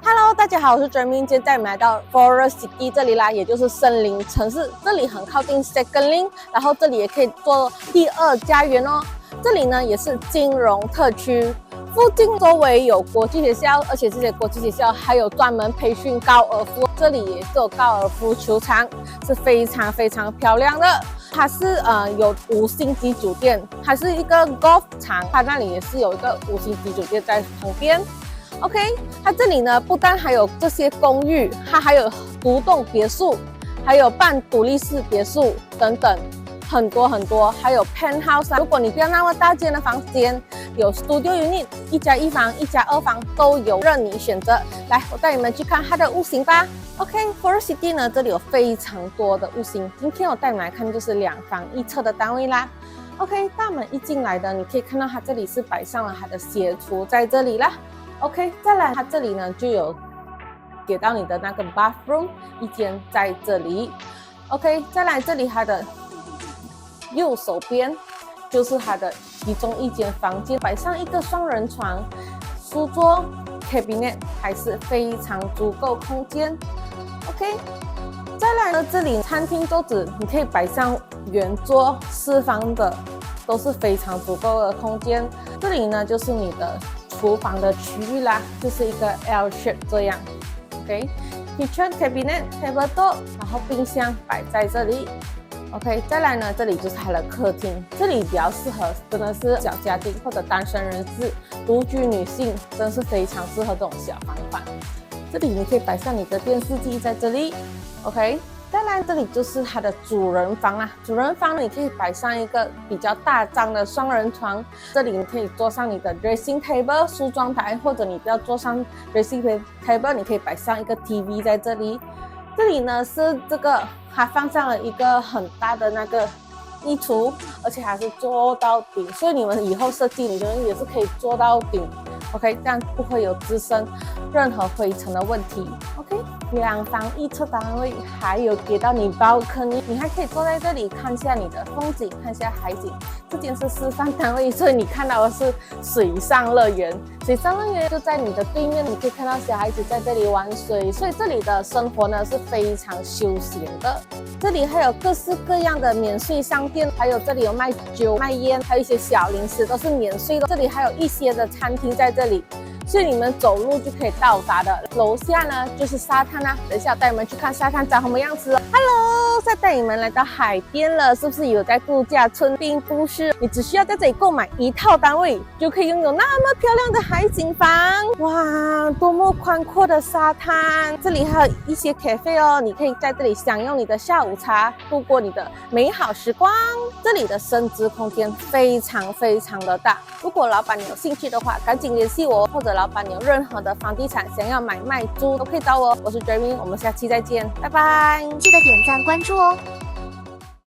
Hello， 大家好，我是 Jeremy， 今天带你们来到 Forest City 这里啦，也就是森林城市。这里很靠近 Second Link， 然后这里也可以做第二家园哦。这里呢也是金融特区，附近周围有国际学校，而且这些国际学校还有专门培训高尔夫。这里也是有高尔夫球场，是非常非常漂亮的。它是有5星级酒店，它是一个 golf 场，它那里也是有一个5星级酒店在旁边。OK， 它这里呢不但还有这些公寓，它还有独栋别墅，还有半独立式别墅等等，很多很多，还有 penthouse 如果你不要那么大间的房间，有 studio unit， 1加1房、1加2房都有任你选择。来，我带你们去看它的屋型吧。OK，Forest City 呢，这里有非常多的屋型。今天我带你们来看就是2房1厕的单位啦。OK， 大门一进来的，你可以看到它这里是摆上了它的鞋橱在这里啦。OK， 再来，它这里呢就有给到你的那个 bathroom 一间在这里。OK， 再来这里它的右手边就是它的其中一间房间，摆上一个双人床、书桌、cabinet， 还是非常足够空间。OK， 再来呢，这里餐厅桌子你可以摆上圆桌、4方的，都是非常足够的空间。这里呢就是你的厨房的区域啦，就是一个 L shape 这样。OK，kitchen cabinet table top， 然后冰箱摆在这里。OK， 再来呢，这里就是它的客厅，这里比较适合真的是小家庭或者单身人士、独居女性，真的是非常适合这种小房款。这里你可以摆上你的电视机在这里。OK， 再来这里就是它的主人房啦。主人房你可以摆上一个比较大张的双人床，这里你可以坐上你的 dressing table 梳妆台，或者你不要坐上 dressing table， 你可以摆上一个 TV 在这里。这里呢是这个，它放上了一个很大的那个衣橱，而且还是做到顶，所以你们以后设计你们也是可以做到顶。OK， 这样不会有滋生任何灰尘的问题。OK，2房1厕单位，还有给到你balcony，你还可以坐在这里看下你的风景，看下海景。这间是示范单位，所以你看到的是水上乐园。水上乐园就在你的对面，你可以看到小孩子在这里玩水，所以这里的生活呢是非常休闲的。这里还有各式各样的免税商店，还有这里有卖酒、卖烟，还有一些小零食都是免税的。这里还有一些的餐厅在这里，所以你们走路就可以到达的。楼下呢就是沙滩啦，等一下我带你们去看沙滩长什么样子哦。Hello， 再带你们来到海边了，是不是有在度假村？并不是，你只需要在这里购买1套单位，就可以拥有那么漂亮的海景房。哇，多么宽阔的沙滩！这里还有一些 cafe 哦，你可以在这里享用你的下午茶，度过你的美好时光。这里的升值空间非常非常的大。如果老板你有兴趣的话，赶紧联系我，或者老板你有任何的房地产想要买卖租都可以找我。我是 Jeremy， 我们下期再见，拜拜！记得点赞关注哦。